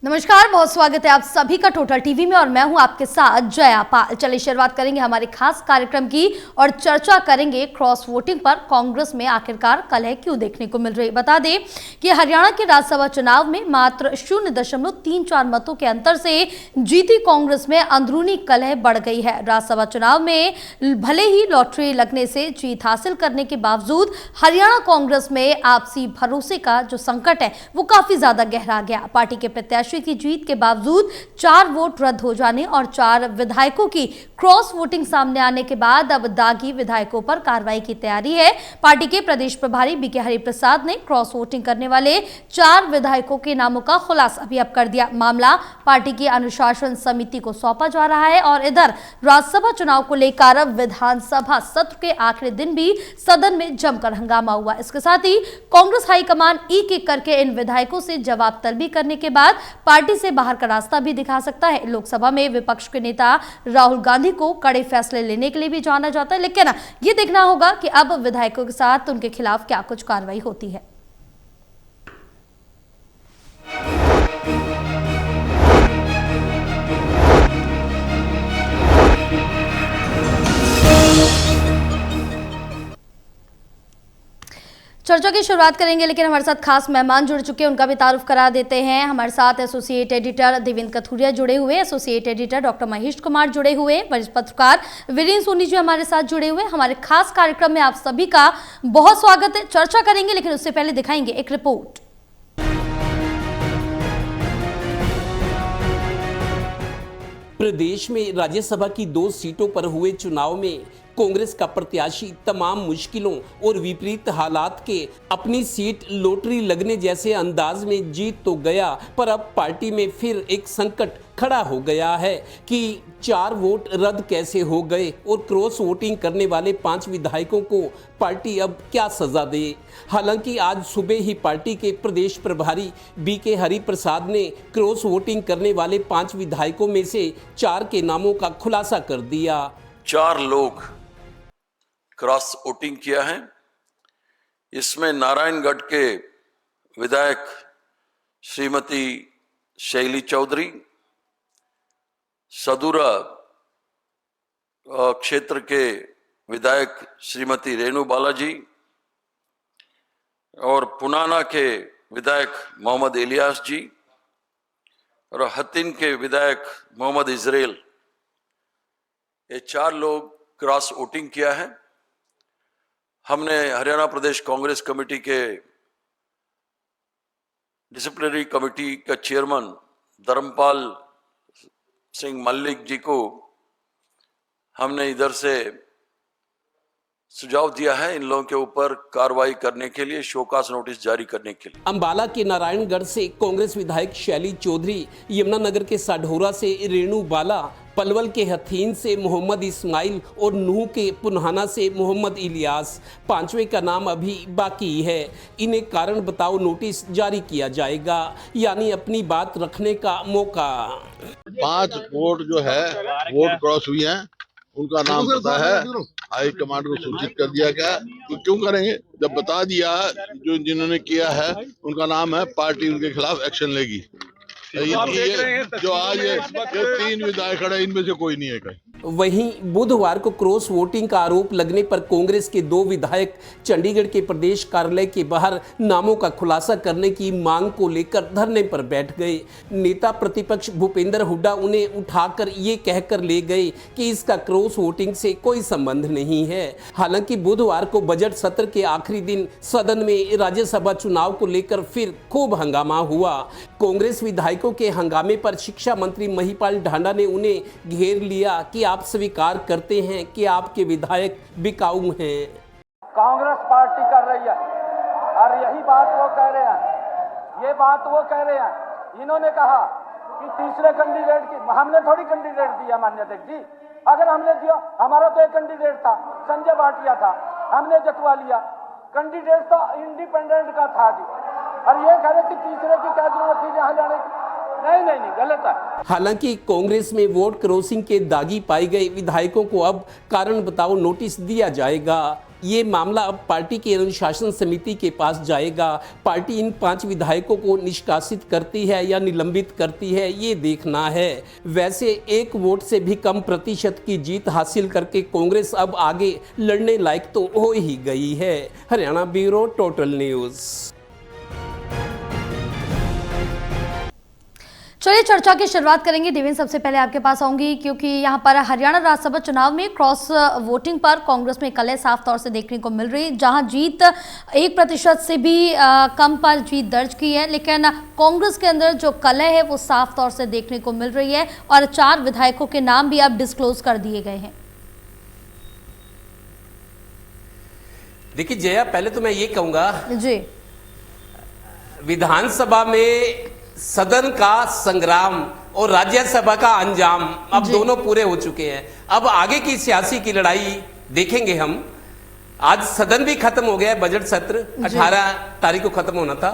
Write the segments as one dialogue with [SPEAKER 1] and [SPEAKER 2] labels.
[SPEAKER 1] नमस्कार, बहुत स्वागत है आप सभी का टोटल टीवी में और मैं हूं आपके साथ जया पाल। चलिए शुरुआत करेंगे हमारे खास कार्यक्रम की और चर्चा करेंगे क्रॉस वोटिंग पर कांग्रेस में आखिरकार कलह क्यों देखने को मिल रही। बता दें कि हरियाणा के राज्यसभा चुनाव में मात्र 0.34 मतों के अंतर से जीती कांग्रेस में अंदरूनी कलह बढ़ गई है। राज्यसभा चुनाव में भले ही लॉटरी लगने से जीत हासिल करने के बावजूद हरियाणा कांग्रेस में आपसी भरोसे का जो संकट है वो काफी ज्यादा गहरा गया। पार्टी के प्रत्याशी की जीत के बावजूद 4 वोट रद्द हो जाने और 4 विधायकों की क्रॉस वोटिंग सामने आने के बाद अब दागी विधायकों पर कार्रवाई की तैयारी है। पार्टी के प्रदेश प्रभारी बीके हरिप्रसाद ने क्रॉस वोटिंग करने वाले 4 विधायकों के नामों का खुलासा भी अब कर दिया। मामला पार्टी की अनुशासन समिति को सौंपा जा रहा है और इधर राज्यसभा चुनाव को लेकर विधानसभा सत्र के आखिरी दिन भी सदन में जमकर हंगामा हुआ। इसके साथ ही कांग्रेस हाईकमान एक एक करके इन विधायकों से जवाब तलबी करने के बाद पार्टी से बाहर का रास्ता भी दिखा सकता है। लोकसभा में विपक्ष के नेता राहुल गांधी को कड़े फैसले लेने के लिए भी जाना जाता है, लेकिन ये देखना होगा कि अब विधायकों के साथ उनके खिलाफ क्या कुछ कार्रवाई होती है। चर्चा की शुरुआत करेंगे, लेकिन हमारे साथ खास मेहमान जुड़ चुके हैं, उनका भी तारुफ करा देते हैं। हमारे साथ एसोसिएट एडिटर देवेंद्र कथुरिया जुड़े हुए, associate editor doctor Mahesh Kumar जुड़े हुए, वरिष्ठ पत्रकार वीरेंद्र सोनी जी हमारे साथ जुड़े हुए। हमारे खास कार्यक्रम में आप सभी का बहुत स्वागत है। चर्चा करेंगे, लेकिन उससे पहले दिखाएंगे एक रिपोर्ट।
[SPEAKER 2] प्रदेश में राज्यसभा की 2 सीटों पर हुए चुनाव में कांग्रेस का प्रत्याशी तमाम मुश्किलों और विपरीत हालात के अपनी सीट लॉटरी लगने जैसे अंदाज में जीत तो गया, पर अब पार्टी में फिर एक संकट खड़ा हो गया है कि 4 वोट रद्द कैसे हो गए और क्रॉस वोटिंग करने वाले 5 विधायकों को पार्टी अब क्या सजा दे। हालांकि आज सुबह ही पार्टी के प्रदेश प्रभारी बीके हरिप्रसाद ने क्रॉस वोटिंग करने वाले 5 विधायकों में से 4 के नामों का खुलासा कर दिया।
[SPEAKER 3] 4 लोग क्रॉस वोटिंग किया है। इसमें नारायणगढ़ के विधायक श्रीमती शैली चौधरी, सदुरा क्षेत्र के विधायक श्रीमती रेणु बालाजी और पुनाना के विधायक मोहम्मद इलियास जी और हतिन के विधायक मोहम्मद इजराइल, ये 4 लोग क्रॉस वोटिंग किया है। हमने हरियाणा प्रदेश कांग्रेस कमेटी के डिसिप्लिनरी कमेटी का चेयरमैन धर्मपाल सिंह मल्लिक जी को हमने इधर से सुझाव दिया है इन लोगों के ऊपर कार्रवाई करने के लिए, शोकास नोटिस जारी करने के लिए।
[SPEAKER 2] अंबाला के नारायणगढ़ से कांग्रेस विधायक शैली चौधरी, यमुनानगर के साढौरा से रेणु बाला, पलवल के हथीन से मोहम्मद इस्माइल और नूह के पुन्हाना से मोहम्मद इलियास, 5वें का नाम अभी बाकी है। इन्हें कारण बताओ नोटिस जारी किया जाएगा, यानी अपनी बात रखने का मौका।
[SPEAKER 4] 5 वोट जो है वोट क्रॉस हुई है, उनका नाम पता है, हाई कमांड को सूचित कर दिया गया। तो क्यों करेंगे जब बता दिया जो जिन्होंने किया है उनका नाम है, पार्टी उनके खिलाफ एक्शन लेगी। ये जो आज ये 3 विधायक खड़े, इनमें से कोई नहीं है कहीं।
[SPEAKER 2] वहीं बुधवार को क्रॉस वोटिंग का आरोप लगने पर कांग्रेस के 2 विधायक चंडीगढ़ के प्रदेश कार्यालय के बाहर नामों का खुलासा करने की मांग को लेकर धरने पर बैठ गए। नेता प्रतिपक्ष भूपेंद्र हुड्डा उन्हें उठाकर ये कहकर ले गए कि इसका क्रॉस वोटिंग से कोई संबंध नहीं है। हालांकि बुधवार को बजट सत्र के आखिरी दिन सदन में राज्यसभा चुनाव को लेकर फिर खूब हंगामा हुआ। कांग्रेस विधायकों के हंगामे पर शिक्षा मंत्री महिपाल ढांडा ने उन्हें घेर लिया कि आप स्वीकार करते हैं कि आपके विधायक बिकाऊ हैं।
[SPEAKER 5] कांग्रेस पार्टी कर रही है और यही बात वो कह रहे हैं, ये बात वो कह रहे हैं। इन्होंने कहा कि तीसरे कैंडिडेट की, हमने थोड़ी कैंडिडेट दिया मान्य अध्यक्ष जी। अगर हमने दिया, हमारा तो एक कैंडिडेट था, संजय भाटिया था, हमने जतवा लिया। कैंडिडेट तो इंडिपेंडेंट का था जी, और ये कह रहे कि तीसरे की क्या जरूरत थी यहाँ जाने की। नहीं गलत है।
[SPEAKER 2] हालांकि कांग्रेस में वोट क्रॉसिंग के दागी पाए गए विधायकों को अब कारण बताओ नोटिस दिया जाएगा। ये मामला अब पार्टी की अनुशासन समिति के पास जाएगा। पार्टी इन 5 विधायकों को निष्कासित करती है या निलंबित करती है, ये देखना है। वैसे 1 वोट से भी कम प्रतिशत की जीत हासिल करके कांग्रेस अब आगे लड़ने लायक तो हो ही गई है। Haryana bureau, total news.
[SPEAKER 1] चलिए चर्चा की शुरुआत करेंगे। देवेंद्र, सबसे पहले आपके पास आऊंगी क्योंकि यहाँ पर हरियाणा राज्यसभा चुनाव में क्रॉस वोटिंग पर कांग्रेस में कलह साफ तौर से देखने को मिल रही है, जहां जीत 1% से भी कम पर जीत दर्ज की है, लेकिन कांग्रेस के अंदर जो कलह है वो साफ तौर से देखने को मिल रही है और 4 विधायकों के नाम भी अब डिस्क्लोज कर दिए गए हैं।
[SPEAKER 2] देखिए जया, पहले तो मैं ये कहूंगा
[SPEAKER 1] जी,
[SPEAKER 2] विधानसभा में सदन का संग्राम और राज्यसभा का अंजाम अब दोनों पूरे हो चुके हैं। अब आगे की सियासी की लड़ाई देखेंगे हम। आज सदन भी खत्म हो गया है, बजट सत्र 18 तारीख को खत्म होना था।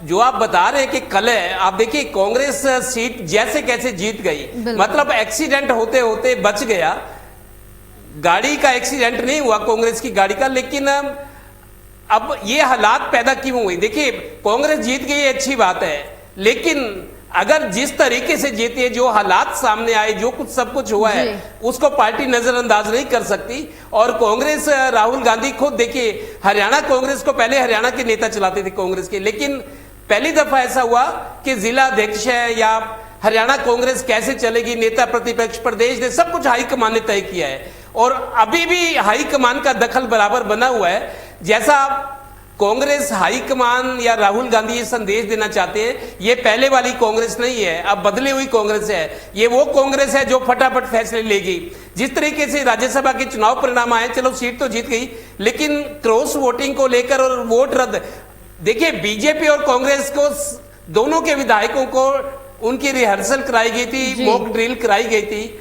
[SPEAKER 2] जो आप बता रहे हैं कि कल है, आप देखिए कांग्रेस सीट जैसे कैसे जीत गई, मतलब एक्सीडेंट होते होते बच गया। गाड़ी का एक्सीडेंट नहीं हुआ कांग्रेस की गाड़ी का, लेकिन अब ये हालात पैदा क्यों हुए? देखिए कांग्रेस जीत गई, अच्छी बात है, लेकिन अगर जिस तरीके से जीती है, जो हालात सामने आए, जो कुछ सब कुछ हुआ है, उसको पार्टी नजरअंदाज नहीं कर सकती। और कांग्रेस, राहुल गांधी खुद देखिए, हरियाणा कांग्रेस को पहले हरियाणा के नेता चलाते थे कांग्रेस के, लेकिन पहली दफा ऐसा हुआ कि जिला अध्यक्ष है या हरियाणा कांग्रेस कैसे चलेगी, नेता प्रतिपक्ष, प्रदेश ने सब कुछ हाईकमान ने तय किया है और अभी भी हाईकमान का दखल बराबर बना हुआ है। जैसा कांग्रेस हाईकमान या राहुल गांधी ये संदेश देना चाहते हैं, ये पहले वाली कांग्रेस नहीं है, अब बदली हुई कांग्रेस है। ये वो कांग्रेस है जो फटाफट फैसले लेगी। जिस तरीके से राज्यसभा के चुनाव परिणाम आए, चलो सीट तो जीत गई, लेकिन क्रॉस वोटिंग को लेकर और वोट रद्द, देखिए बीजेपी और कांग्रेस को दोनों के विधायकों को उनकी रिहर्सल कराई गई थी, मॉक ड्रिल कराई गई थी,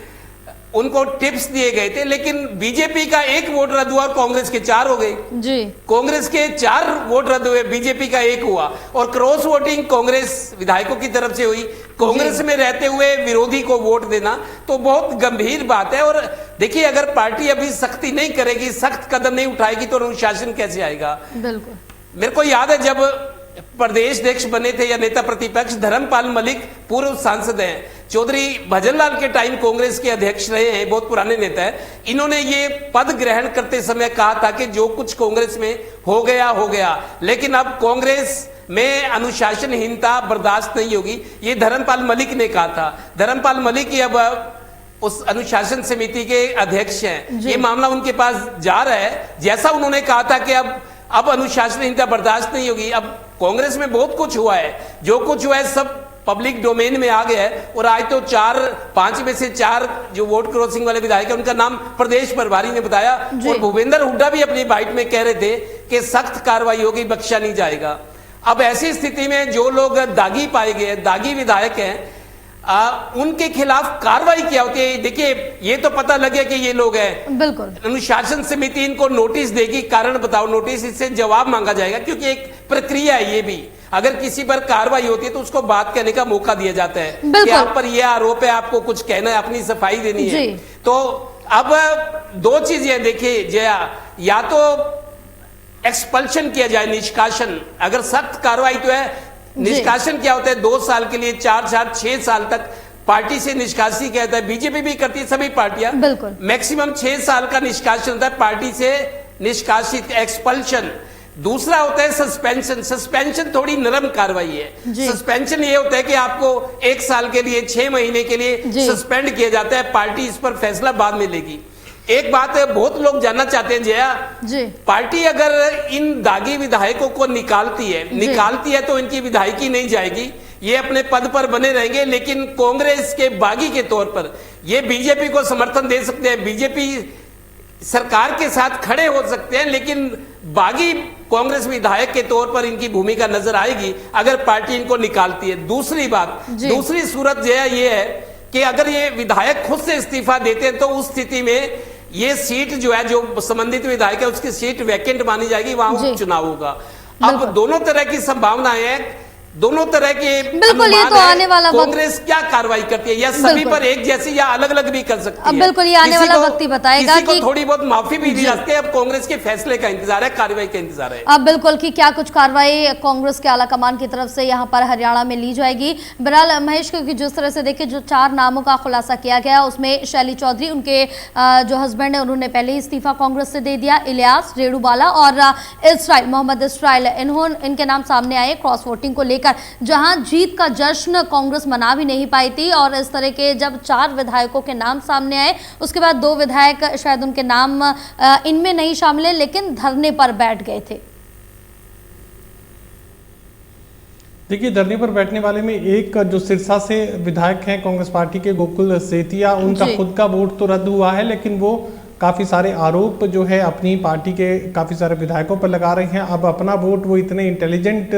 [SPEAKER 2] उनको टिप्स दिए गए थे, लेकिन बीजेपी का 1 वोट रद्द हुआ और कांग्रेस के 4 हो गए जी। कांग्रेस के 4 वोट रद्द हुए, बीजेपी का 1 हुआ। और क्रॉस वोटिंग कांग्रेस विधायकों की तरफ से हुई। कांग्रेस में रहते हुए विरोधी को वोट देना तो बहुत गंभीर बात है। और देखिए अगर पार्टी अभी सख्ती नहीं करेगी, सख्त कदम नहीं उठाएगी, तो अनुशासन कैसे आएगा? बिल्कुल। मेरे को याद है जब प्रदेश अध्यक्ष बने थे या नेता प्रतिपक्ष धर्मपाल मलिक, पूर्व सांसद हैं, चौधरी भजनलाल के टाइम कांग्रेस के अध्यक्ष रहे हैं, बहुत पुराने नेता हैं। इन्होंने ये पद ग्रहण करते समय कहा था कि जो कुछ कांग्रेस में हो गया, लेकिन अब कांग्रेस में अनुशासनहीनता बर्दाश्त नहीं होगी, ये धर्मपाल मलिक ने कहा था। धर्मपाल मलिक ही अब उस अनुशासन समिति के अध्यक्ष हैं। ये मामला उनके पास जा रहा है। जैसा उन्होंने कहा था कि अब अनुशासनहीनता बर्दाश्त नहीं होगी। अब कांग्रेस में बहुत कुछ हुआ है, जो कुछ हुआ है सब पब्लिक डोमेन में आ गया है। और आज तो 5 में से 4 जो वोट क्रॉसिंग वाले विधायक हैं, उनका नाम प्रदेश प्रभारी ने बताया। और भूपेंद्र हुड्डा भी अपनी बाइट में कह रहे थे कि सख्त कार्रवाई होगी, बख्शा नहीं जाएगा। अब ऐसी स्थिति में जो लोग दागी पाए गए, दागी विधायक हैं, उनके खिलाफ कार्रवाई क्या होती है? देखिए ये तो पता लगे कि ये लोग हैं, बिल्कुल अनुशासन समिति इनको नोटिस देगी, कारण बताओ नोटिस, इससे जवाब मांगा जाएगा, क्योंकि एक प्रक्रिया है ये भी। अगर किसी पर कार्रवाई होती है तो उसको बात कहने का मौका दिया जाता है कि आप पर ये आरोप है, आपको कुछ कहना है, अपनी सफाई देनी है। तो अब 2 चीजें देखिए जया, या तो एक्सपल्शन किया जाए, निष्कासन, अगर सख्त कार्रवाई तो है। निष्कासन क्या होता है? 2 साल के लिए, 4 साल, 6 साल तक पार्टी से निष्कासित किया जाता है। बीजेपी भी करती है, सभी पार्टियां बिल्कुल मैक्सिमम 6 साल का निष्कासन होता है पार्टी से निष्कासित, एक्सपल्शन। दूसरा होता है सस्पेंशन। सस्पेंशन थोड़ी नरम कार्रवाई है। सस्पेंशन ये होता है कि आपको 1 साल के लिए, 6 महीने के लिए सस्पेंड किया जाता है, पार्टी इस पर फैसला बाद में लेगी। एक बात है, बहुत लोग जानना चाहते हैं जया, पार्टी अगर इन दागी विधायकों को निकालती है तो इनकी विधायकी नहीं जाएगी, ये अपने पद पर बने रहेंगे, लेकिन कांग्रेस के बागी के तौर पर ये बीजेपी को समर्थन दे सकते हैं, बीजेपी सरकार के साथ खड़े हो सकते हैं, लेकिन बागी कांग्रेस विधायक के तौर पर इनकी भूमिका नजर आएगी अगर पार्टी इनको निकालती है। दूसरी बात, दूसरी सूरत जो है ये है कि अगर ये विधायक खुद से इस्तीफा देते हैं तो उस स्थिति में ये सीट जो है, जो संबंधित विधायक है उसकी सीट वैकेंट मानी जाएगी, वहां उपचुनाव होगा। अब दोनों तरह की संभावनाएं हैं। दोनों तरह के
[SPEAKER 1] बिल्कुल, ये
[SPEAKER 2] अनुमान
[SPEAKER 1] तो
[SPEAKER 2] है।
[SPEAKER 1] आने वाला वक्त-
[SPEAKER 2] कांग्रेस क्या कार्रवाई करती है, या सभी
[SPEAKER 1] बिल्कुल।
[SPEAKER 2] पर एक जैसी या अलग अलग भी कर सकती है?
[SPEAKER 1] बिल्कुल, ये आने
[SPEAKER 2] किसी
[SPEAKER 1] वाला
[SPEAKER 2] को-
[SPEAKER 1] वक्त ही बताएगा
[SPEAKER 2] किसी को
[SPEAKER 1] कि
[SPEAKER 2] थोड़ी बहुत माफी भी दी जाती है। अब कांग्रेस के फैसले का इंतजार है, कार्रवाई का इंतजार है।
[SPEAKER 1] अब बिल्कुल कि क्या कुछ कार्रवाई कांग्रेस के आला कमान की तरफ से यहाँ पर हरियाणा में ली जाएगी। बहरहाल महेश, क्योंकि जिस तरह से देखिए जो 4 नामों का खुलासा किया गया उसमें शैली चौधरी, उनके जो हस्बैंड है उन्होंने पहले ही इस्तीफा कांग्रेस से दे दिया, इलियास, रेणुबाला और इसराइल, मोहम्मद इसराइल, इनके नाम सामने आए क्रॉस वोटिंग को लेकर, जहां जीत का जश्न कांग्रेस मना भी नहीं पाई थी। और इस तरह के जब 4 विधायकों के नाम सामने आए, उसके बाद 2 विधायक शायद उनके नाम इनमें नहीं शामिल है, लेकिन धरने पर बैठ गए थे।
[SPEAKER 6] देखिए, धरने पर बैठने वाले में एक जो सिरसा से विधायक हैं कांग्रेस पार्टी के, गोकुल सेतिया, उनका
[SPEAKER 1] जी।
[SPEAKER 6] खुद का वोट तो रद्द हुआ है, लेकिन वो काफ़ी सारे आरोप जो है अपनी पार्टी के काफ़ी सारे विधायकों पर लगा रहे हैं। अब अपना वोट, वो इतने इंटेलिजेंट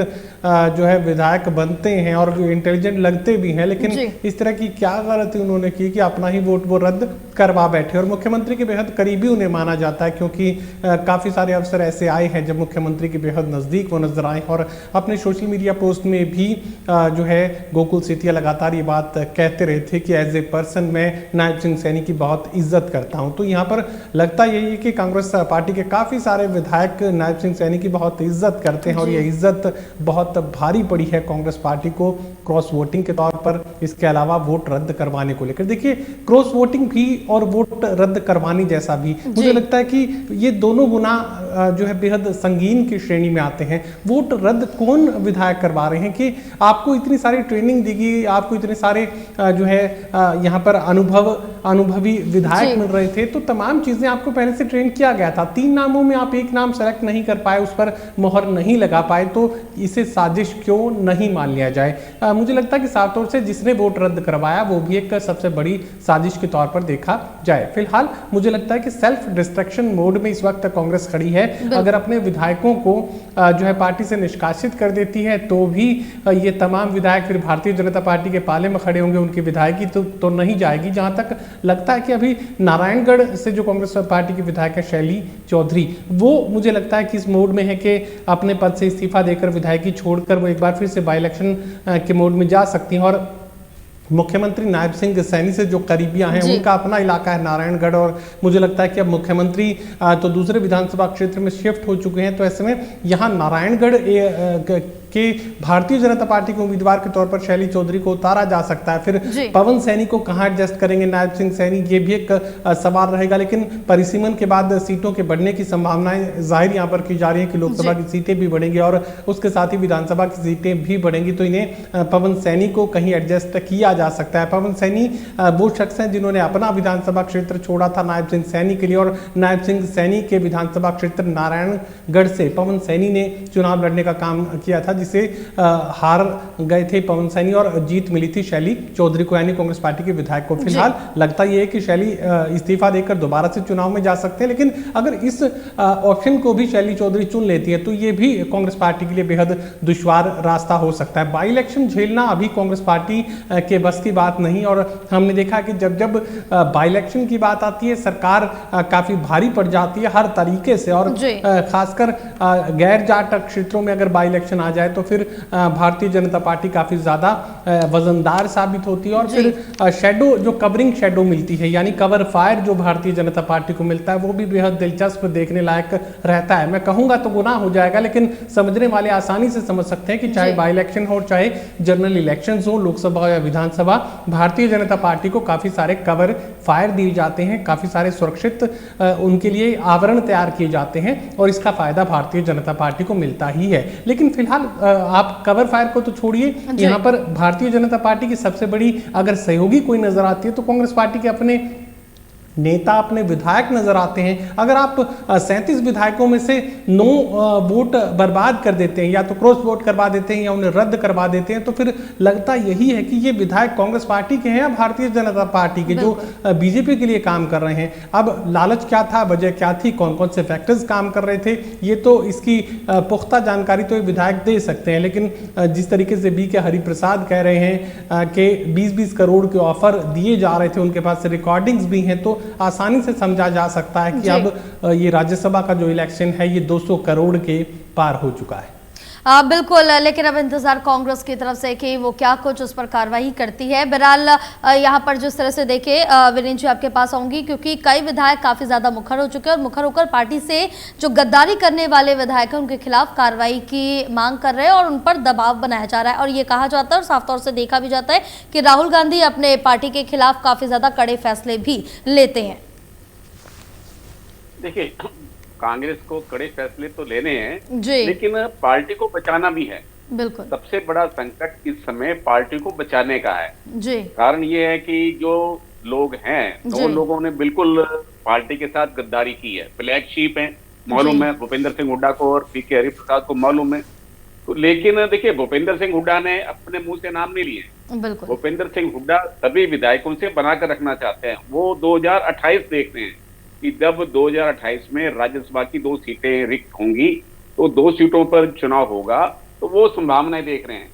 [SPEAKER 6] जो है विधायक बनते हैं और इंटेलिजेंट लगते भी हैं, लेकिन इस तरह की क्या गलती उन्होंने की कि अपना ही वोट वो रद्द करवा बैठे। और मुख्यमंत्री के बेहद करीबी उन्हें माना जाता है, क्योंकि काफ़ी सारे अवसर ऐसे आए हैं जब मुख्यमंत्री के बेहद नज़दीक वो नजर आए। और अपने सोशल मीडिया पोस्ट में भी जो है गोकुल सेतिया लगातार ये बात कहते रहे थे कि एज ए पर्सन मैं नायब सिंह सैनी की बहुत इज्जत करता हूँ। तो यहाँ पर लगता यही है कि कांग्रेस पार्टी के काफ़ी सारे विधायक नायब सिंह सैनी की बहुत इज्जत करते हैं, और ये इज्जत बहुत भारी पड़ी है कांग्रेस पार्टी को क्रॉस वोटिंग के तौर पर, इसके अलावा वोट रद्द करवाने को लेकर। देखिए, क्रॉस वोटिंग भी और वोट रद्द करवाने जैसा भी मुझे लगता है कि ये दोनों गुना जो है बेहद संगीन की श्रेणी में आते हैं। वोट रद्द कौन विधायक करवा रहे हैं कि आपको इतनी सारी ट्रेनिंग दी गई, आपको इतने सारे जो है यहाँ पर अनुभवी विधायक मिल रहे थे, तो तमाम चीजें आपको पहले से ट्रेन किया गया था। 3 नामों में आप एक नाम सेलेक्ट नहीं कर पाए, उस पर मोहर नहीं लगा पाए, तो इसे साजिश क्यों नहीं मान लिया जाए? मुझे लगता है कि साफ तौर से जिसने वोट रद्द करवाया वो भी एक सबसे बड़ी साजिश के तौर पर देखा जाए। फिलहाल मुझे लगता है कि सेल्फ डिस्ट्रक्शन मोड में इस वक्त कांग्रेस खड़ी है। अगर अपने विधायकों को जो है पार्टी से निष्कासित कर देती है, तो भी ये तमाम विधायक फिर भारतीय जनता पार्टी के पाले में खड़े होंगे, उनकी विधायकी तो नहीं जाएगी। जहां तक लगता है कि अभी नारायणगढ़ से जो कांग्रेस पार्टी की विधायक है शैली चौधरी, वो मुझे लगता है कि इस मोड में है कि अपने पद से इस्तीफा देकर विधायकी छोड़कर वो एक बार फिर से बाई इलेक्शन के मोड में जा सकती हैं। और मुख्यमंत्री नायब सिंह सैनी से जो करीबियां हैं, उनका अपना इलाका है नारायणगढ़, और मुझे लगता है कि अब मुख्यमंत्री तो दूसरे विधानसभा क्षेत्र में शिफ्ट हो चुके हैं, तो ऐसे में यहाँ नारायणगढ़ के भारतीय जनता पार्टी के उम्मीदवार के तौर पर शैली चौधरी को उतारा जा सकता है। फिर पवन सैनी को कहाँ एडजस्ट करेंगे नायब सिंह सैनी, ये भी एक सवाल रहेगा। लेकिन परिसीमन के बाद सीटों के बढ़ने की संभावनाएं जाहिर यहाँ पर की जा रही है कि लोकसभा की सीटें भी बढ़ेंगी और उसके साथ ही विधानसभा की सीटें भी बढ़ेंगी, तो इन्हें पवन सैनी को कहीं एडजस्ट किया जा सकता है। पवन सैनी वो शख्स हैं जिन्होंने अपना विधानसभा क्षेत्र छोड़ा था नायब सिंह सैनी के लिए, और नायब सिंह सैनी के विधानसभा क्षेत्र नारायणगढ़ से पवन सैनी ने चुनाव लड़ने का काम किया था, जिसे हार गए थे पवन सैनी और जीत मिली थी शैली चौधरी को, यानी कांग्रेस पार्टी के विधायक को। फिलहाल लगता यह है कि शैली इस्तीफा देकर दोबारा से चुनाव में जा सकते हैं, लेकिन अगर इस ऑप्शन को भी शैली चौधरी चुन लेती है तो ये भी कांग्रेस पार्टी के लिए बेहद दुश्वार रास्ता हो सकता है। बाई इलेक्शन झेलना अभी कांग्रेस पार्टी के बस की बात नहीं, और हमने देखा कि जब जब बाई इलेक्शन की बात आती है सरकार काफी भारी पड़ जाती है हर तरीके से, और खासकर गैर जाट क्षेत्रों में अगर बाई इलेक्शन आ जाए तो फिर भारतीय जनता पार्टी काफी ज्यादा वजनदार साबित होती है। और फिर शेडो जो कवरिंग शेडो मिलती है, यानी कवर फायर जो भारतीय जनता पार्टी को मिलता है, वो भी बेहद दिलचस्प देखने लायक रहता है। मैं कहूंगा तो गुनाह हो जाएगा, लेकिन समझने वाले आसानी से समझ सकते हैं कि चाहे बाई इलेक्शन हो चाहे जनरल इलेक्शन हो, लोकसभा या विधानसभा, भारतीय जनता पार्टी को काफी सारे कवर फायर दिए जाते हैं, काफी सारे सुरक्षित उनके लिए आवरण तैयार किए जाते हैं, और इसका फायदा भारतीय जनता पार्टी को मिलता ही है। लेकिन फिलहाल आप कवर फायर को तो छोड़िए, यहाँ पर भारतीय जनता पार्टी की सबसे बड़ी अगर सहयोगी कोई नजर आती है तो कांग्रेस पार्टी के अपने नेता, अपने विधायक नजर आते हैं। अगर आप 37 विधायकों में से 9 वोट बर्बाद कर देते हैं, या तो क्रॉस वोट करवा देते हैं या उन्हें रद्द करवा देते हैं, तो फिर लगता यही है कि ये विधायक कांग्रेस पार्टी के हैं या भारतीय जनता पार्टी के जो बीजेपी के लिए काम कर रहे हैं। अब लालच क्या था, वजह क्या थी, कौन कौन से फैक्टर्स काम कर रहे थे, ये तो इसकी पुख्ता जानकारी तो ये विधायक दे सकते हैं। लेकिन जिस तरीके से बी के हरिप्रसाद कह रहे हैं कि 20-20 करोड़ के ऑफर दिए जा रहे थे, उनके पास रिकॉर्डिंग्स भी हैं, तो आसानी से समझा जा सकता है कि अब ये राज्यसभा का जो इलेक्शन है ये 200 करोड़ के पार हो चुका है।
[SPEAKER 1] बिल्कुल, लेकिन अब इंतजार कांग्रेस की तरफ से कि वो क्या कुछ उस पर कार्रवाई करती है। बहरहाल यहाँ पर जिस तरह से देखे विनीत जी आपके पास आऊंगी, क्योंकि कई विधायक काफी ज्यादा मुखर हो चुके हैं और मुखर होकर पार्टी से जो गद्दारी करने वाले विधायक हैं उनके खिलाफ कार्रवाई की मांग कर रहे हैं और उन पर दबाव बनाया जा रहा है। और ये कहा जाता है और साफ तौर से देखा भी जाता है कि राहुल गांधी अपने पार्टी के खिलाफ काफी ज्यादा कड़े फैसले भी लेते हैं।
[SPEAKER 7] देखिए, कांग्रेस को कड़े फैसले तो लेने हैं
[SPEAKER 1] जी,
[SPEAKER 7] लेकिन पार्टी को बचाना भी है।
[SPEAKER 1] बिल्कुल
[SPEAKER 7] सबसे बड़ा संकट इस समय पार्टी को बचाने का है।
[SPEAKER 1] जी,
[SPEAKER 7] कारण ये है कि जो लोग हैं,
[SPEAKER 1] जी।
[SPEAKER 7] दो लोगों ने बिल्कुल पार्टी के साथ गद्दारी की है। ब्लैक शीप है, मालूम है, भूपेंद्र सिंह हुड्डा को और पीके हरिप्रसाद को मालूम है। तो लेकिन देखिए, भूपेंद्र सिंह हुड्डा ने अपने मुंह से नाम नहीं लिए।
[SPEAKER 1] बिल्कुल
[SPEAKER 7] भूपेंद्र सिंह हुड्डा सभी विधायकों से बनाकर रखना चाहते हैं। वो 2028 देखते हैं कि जब 2028 में राज्यसभा की 2 सीटें रिक्त होंगी तो 2 सीटों पर चुनाव होगा, तो वो संभावनाएं देख रहे हैं।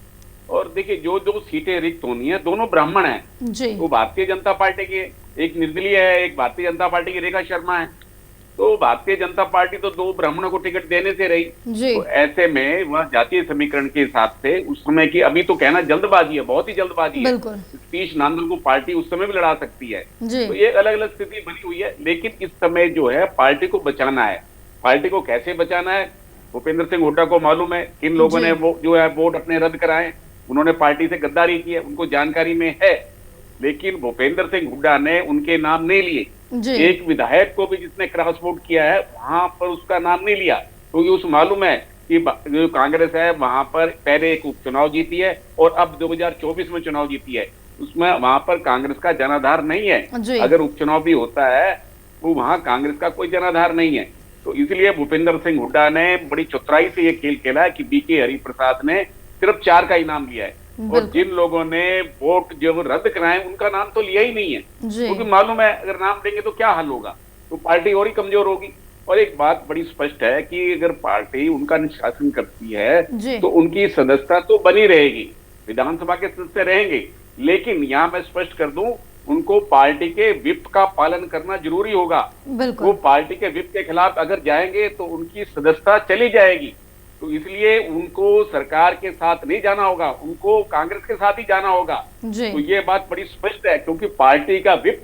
[SPEAKER 7] और देखिए, जो 2 सीटें रिक्त होनी है दोनों ब्राह्मण हैं,
[SPEAKER 1] जी,
[SPEAKER 7] वो भारतीय जनता पार्टी की है, एक निर्दलीय है, एक भारतीय जनता पार्टी की रेखा शर्मा है। तो भारतीय जनता पार्टी तो 2 ब्राह्मणों को टिकट देने से रही।
[SPEAKER 1] जी,
[SPEAKER 7] तो ऐसे में वह जातीय समीकरण के हिसाब से उस समय की, अभी तो कहना जल्दबाजी है, बहुत ही जल्दबाजी है।
[SPEAKER 1] बिल्कुल
[SPEAKER 7] सतीश नांदल को पार्टी उस समय भी लड़ा सकती है।
[SPEAKER 1] जी,
[SPEAKER 7] तो ये अलग अलग स्थिति बनी हुई है। लेकिन इस समय जो है पार्टी को बचाना है। पार्टी को कैसे बचाना है, भूपेंद्र सिंह हुड्डा को मालूम है। किन लोगों
[SPEAKER 1] जी।
[SPEAKER 7] ने वो जो है वोट अपने रद्द कराए, उन्होंने पार्टी से गद्दारी की है, उनको जानकारी में है। लेकिन भूपेंद्र सिंह हुड्डा ने उनके नाम नहीं लिए।
[SPEAKER 1] जी,
[SPEAKER 7] एक विधायक को भी जिसने क्रॉस वोट किया है वहां पर उसका नाम नहीं लिया, क्योंकि उस मालूम है कि जो कांग्रेस है वहां पर पहले एक उपचुनाव जीती है और अब 2024 में चुनाव जीती है। उसमें वहां पर कांग्रेस का जनाधार नहीं
[SPEAKER 1] जी।
[SPEAKER 7] है। अगर उपचुनाव भी होता है तो वहां कांग्रेस का कोई जनाधार नहीं है। तो इसलिए भूपेंद्र सिंह हुड्डा ने बड़ी चतुराई से ये खेल खेला है कि बीके हरिप्रसाद ने सिर्फ 4 का इनाम लिया है और
[SPEAKER 1] बिल्कुल।
[SPEAKER 7] जिन लोगों ने वोट जो रद्द कराए उनका नाम तो लिया ही नहीं है,
[SPEAKER 1] जी,
[SPEAKER 7] क्योंकि मालूम है अगर नाम देंगे तो क्या हल होगा, तो पार्टी और ही कमजोर होगी। और एक बात बड़ी स्पष्ट है कि अगर पार्टी उनका निष्कासन करती
[SPEAKER 1] जी।
[SPEAKER 7] है तो उनकी सदस्यता तो बनी रहेगी, विधानसभा के सदस्य रहेंगे। लेकिन यहाँ मैं स्पष्ट कर दूं, उनको पार्टी के विप का पालन करना जरूरी होगा।
[SPEAKER 1] बिल्कुल
[SPEAKER 7] वो पार्टी के विप के खिलाफ अगर जाएंगे तो उनकी सदस्यता चली जाएगी। तो इसलिए उनको सरकार के साथ नहीं जाना होगा, उनको कांग्रेस के साथ ही जाना होगा।
[SPEAKER 1] जी,
[SPEAKER 7] तो ये बात बड़ी स्पष्ट है, क्योंकि पार्टी का विप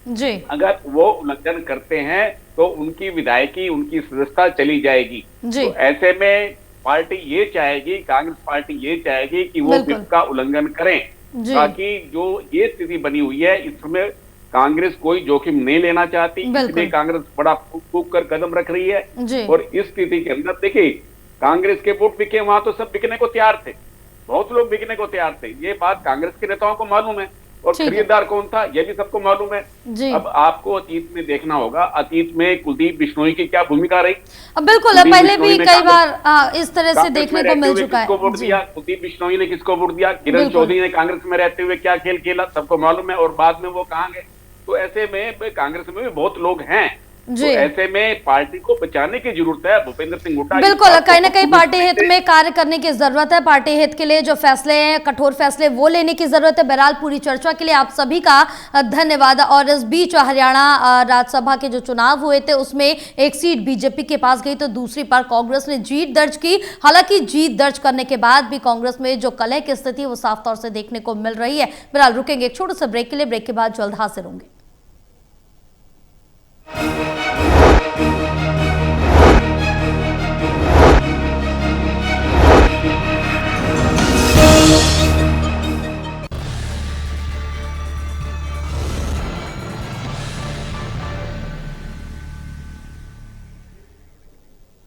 [SPEAKER 1] जी,
[SPEAKER 7] अगर वो उल्लंघन करते हैं तो उनकी विधायकी, उनकी सदस्यता चली जाएगी।
[SPEAKER 1] जी,
[SPEAKER 7] तो ऐसे में पार्टी ये चाहेगी, कांग्रेस पार्टी ये चाहेगी कि वो
[SPEAKER 1] बिल्कुल।
[SPEAKER 7] विप का उल्लंघन करें,
[SPEAKER 1] जी,
[SPEAKER 7] ताकि जो ये स्थिति बनी हुई है इसमें कांग्रेस कोई जोखिम नहीं लेना चाहती,
[SPEAKER 1] बिल्कुल।
[SPEAKER 7] इसलिए कांग्रेस बड़ा फूक कर कदम रख रही है।
[SPEAKER 1] जी,
[SPEAKER 7] और इस स्थिति के अंदर देखिए, कांग्रेस के वोट बिके, वहां तो सब बिकने को तैयार थे, बहुत लोग बिकने को तैयार थे। ये बात कांग्रेस के नेताओं को मालूम है और
[SPEAKER 1] ठीक है।
[SPEAKER 7] खरीदार कौन था ये भी सबको मालूम है।
[SPEAKER 1] जी।
[SPEAKER 7] अब आपको अतीत में देखना होगा, अतीत में कुलदीप बिश्नोई की क्या भूमिका रही।
[SPEAKER 1] अब बिल्कुल
[SPEAKER 7] कुलदीप
[SPEAKER 1] पहले भी
[SPEAKER 7] बिश्नोई ने
[SPEAKER 1] कई
[SPEAKER 7] कांग्रेस-
[SPEAKER 1] बार इस तरह से
[SPEAKER 7] कांग्रेस
[SPEAKER 1] देखने
[SPEAKER 7] में
[SPEAKER 1] को
[SPEAKER 7] रहते
[SPEAKER 1] मिल
[SPEAKER 7] हुए
[SPEAKER 1] चुका है।
[SPEAKER 7] किसको वोट
[SPEAKER 1] जी,
[SPEAKER 7] दिया, कुलदीप बिश्नोई ने किसको वोट दिया, किरण
[SPEAKER 1] बिल्कुल।
[SPEAKER 7] चौधरी ने कांग्रेस में रहते हुए क्या खेल खेला सबको मालूम है, और बाद में वो कहाँ गए। तो ऐसे में कांग्रेस में भी बहुत लोग हैं। तो
[SPEAKER 1] जी।
[SPEAKER 7] ऐसे में पार्टी को बचाने की जरूरत है। भूपेंद्र सिंह हुड्डा
[SPEAKER 1] बिल्कुल कहीं ना कहीं पार्टी हित में कार्य करने की जरूरत है। पार्टी हित के लिए जो फैसले हैं, कठोर फैसले, वो लेने की जरूरत है। बहरहाल पूरी चर्चा के लिए आप सभी का धन्यवाद। और इस बीच हरियाणा राज्यसभा के जो चुनाव हुए थे उसमें एक सीट बीजेपी के पास गई तो दूसरी पर कांग्रेस ने जीत दर्ज की। हालांकि जीत दर्ज करने के बाद भी कांग्रेस में जो कलह की स्थिति है वो साफ तौर से देखने को मिल रही है। बहरहाल रुकेंगे एक छोटे से ब्रेक के लिए, ब्रेक के बाद जल्द हाजिर होंगे।